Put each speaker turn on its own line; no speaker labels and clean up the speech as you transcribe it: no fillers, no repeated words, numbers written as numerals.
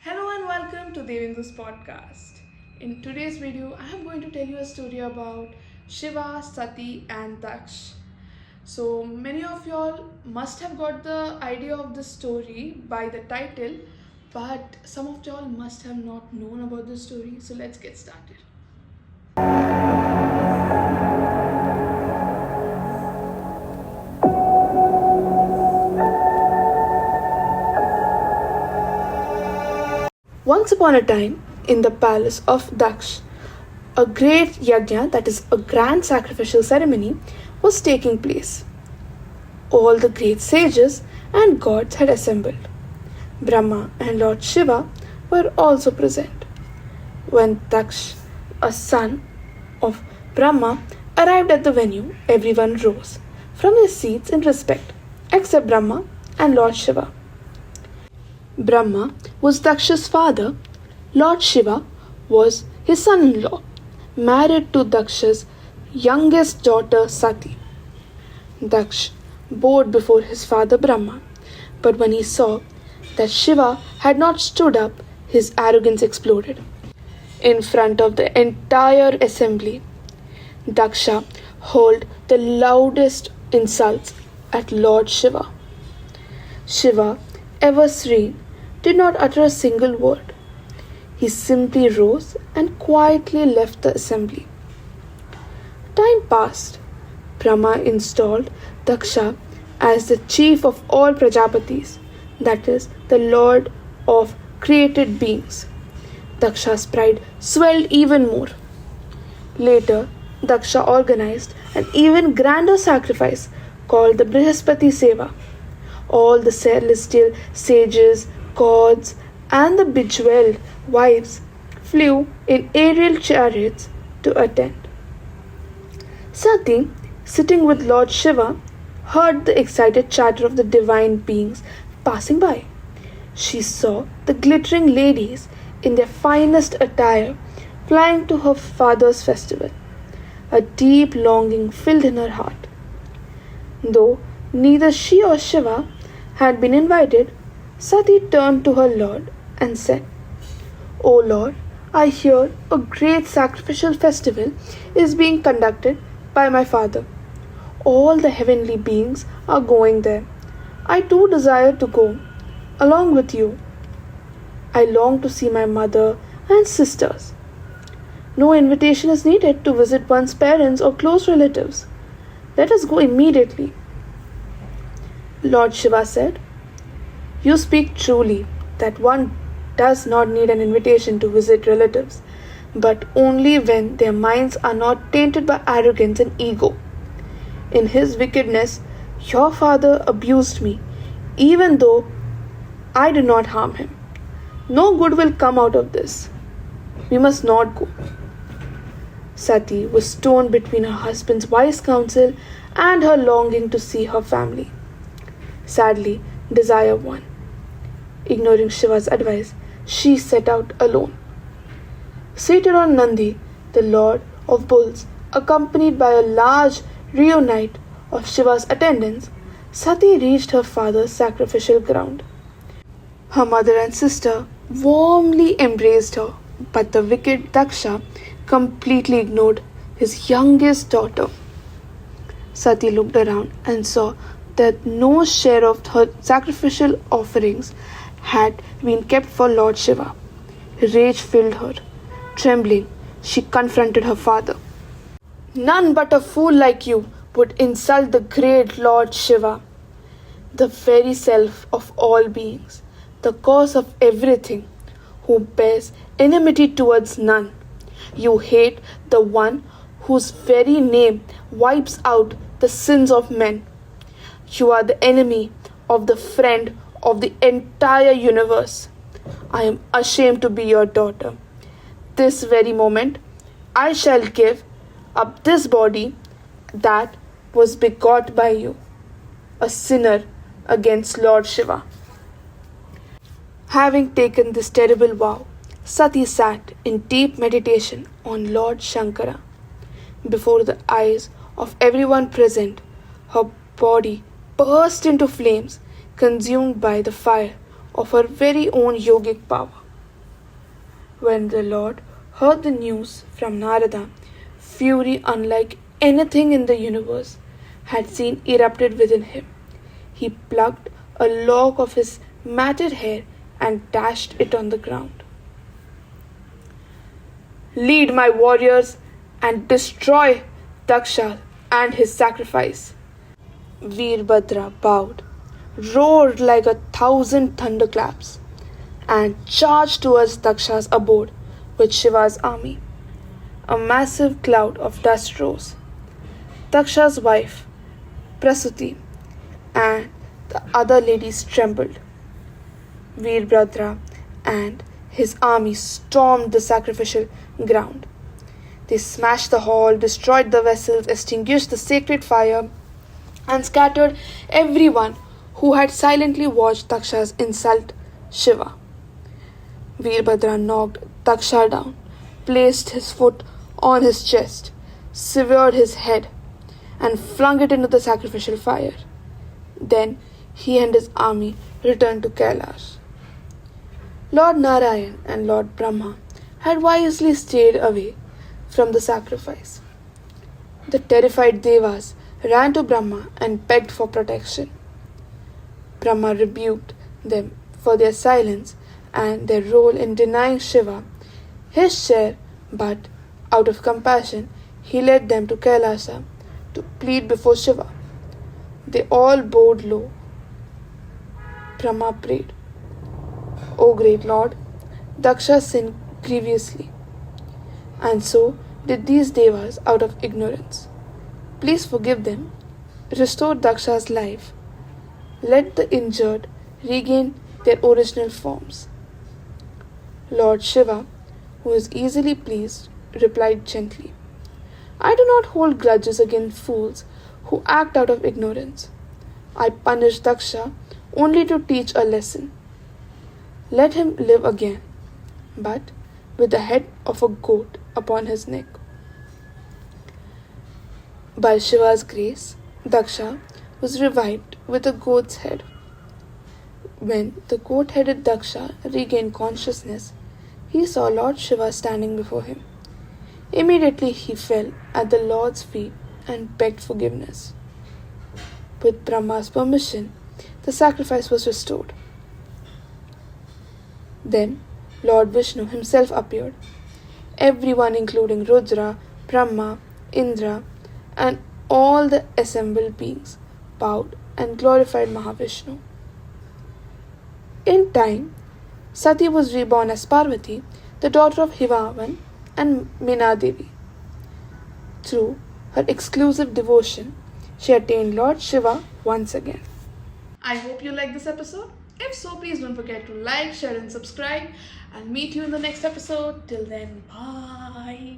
Hello and welcome to Devendu's podcast. In today's video, I am going to tell you a story about Shiva, Sati, and Daksha. So, many of y'all must have got the idea of the story by the title, but some of y'all must have not known about the story. So, let's get started. Once upon a time, in the palace of Daksha, a great yajna, that is, a grand sacrificial ceremony, was taking place. All the great sages and gods had assembled. Brahma and Lord Shiva were also present. When Daksha, a son of Brahma, arrived at the venue, everyone rose from their seats in respect, except Brahma and Lord Shiva. Brahma was Daksha's father. Lord Shiva was his son-in-law, married to Daksha's youngest daughter Sati. Daksha bowed before his father Brahma, but when he saw that Shiva had not stood up, his arrogance exploded. In front of the entire assembly, Daksha hurled the loudest insults at Lord Shiva. Shiva, ever serene, did not utter a single word. He simply rose and quietly left the assembly. Time passed. Brahma installed Daksha as the chief of all Prajapatis, that is, the lord of created beings. Daksha's pride swelled even more. Later, Daksha organized an even grander sacrifice called the Brihaspati Seva. All the celestial sages, gods, and the bejeweled wives flew in aerial chariots to attend. Sati, sitting with Lord Shiva, heard the excited chatter of the divine beings passing by. She saw the glittering ladies in their finest attire flying to her father's festival. A deep longing filled in her heart. Though neither she or Shiva had been invited, Sati turned to her lord and said, "O Lord, I hear a great sacrificial festival is being conducted by my father. All the heavenly beings are going there. I too desire to go, along with you. I long to see my mother and sisters. No invitation is needed to visit one's parents or close relatives. Let us go immediately." Lord Shiva said, "You speak truly that one does not need an invitation to visit relatives, but only when their minds are not tainted by arrogance and ego. In his wickedness, your father abused me, even though I did not harm him. No good will come out of this. We must not go." Sati was torn between her husband's wise counsel and her longing to see her family. Sadly, desire won. Ignoring Shiva's advice, she set out alone. Seated on Nandi, the lord of bulls, accompanied by a large reunite of Shiva's attendants, Sati reached her father's sacrificial ground. Her mother and sister warmly embraced her, but the wicked Daksha completely ignored his youngest daughter. Sati looked around and saw that no share of her sacrificial offerings had been kept for Lord Shiva. Rage filled her. Trembling, she confronted her father. "None but a fool like you would insult the great Lord Shiva, the very self of all beings, the cause of everything, who bears enmity towards none. You hate the one whose very name wipes out the sins of men. You are the enemy of the friend of the entire universe. I am ashamed to be your daughter. This very moment, I shall give up this body that was begot by you, a sinner against Lord Shiva." Having taken this terrible vow, Sati sat in deep meditation on Lord Shankara. Before the eyes of everyone present, her body burst into flames, consumed by the fire of her very own yogic power. When the Lord heard the news from Narada, fury unlike anything in the universe had seen erupted within him. He plucked a lock of his matted hair and dashed it on the ground. Lead my warriors and destroy Daksha and his sacrifice. Veerbhadra bowed, roared like 1,000 thunderclaps, and charged towards Daksha's abode with Shiva's army. A massive cloud of dust rose. Daksha's wife, Prasuti, and the other ladies trembled. Veerbhadra and his army stormed the sacrificial ground. They smashed the hall, destroyed the vessels, extinguished the sacred fire, and scattered everyone who had silently watched Daksha's insult Shiva. Veerbhadra knocked Daksha down, placed his foot on his chest, severed his head, and flung it into the sacrificial fire. Then he and his army returned to Kailash. Lord Narayan and Lord Brahma had wisely stayed away from the sacrifice. The terrified Devas ran to Brahma and begged for protection. Brahma rebuked them for their silence and their role in denying Shiva his share, but out of compassion, he led them to Kailasa to plead before Shiva. They all bowed low. Brahma prayed, O great Lord, Daksha sinned grievously, and so did these devas out of ignorance. Please forgive them, restore Daksha's life, let the injured regain their original forms. Lord Shiva, who is easily pleased, replied gently, I do not hold grudges against fools who act out of ignorance. I punish Daksha only to teach a lesson. Let him live again, but with the head of a goat upon his neck. By Shiva's grace, Daksha was revived with a goat's head. When the goat-headed Daksha regained consciousness, he saw Lord Shiva standing before him. Immediately he fell at the Lord's feet and begged forgiveness. With Brahma's permission, the sacrifice was restored. Then Lord Vishnu himself appeared. Everyone, including Rudra, Brahma, Indra, and all the assembled beings, bowed and glorified Mahavishnu. In time, Sati was reborn as Parvati, the daughter of Himavan and Minadevi. Through her exclusive devotion, she attained Lord Shiva once again. I hope you liked this episode. If so, please don't forget to like, share, and subscribe. I'll meet you in the next episode. Till then, bye.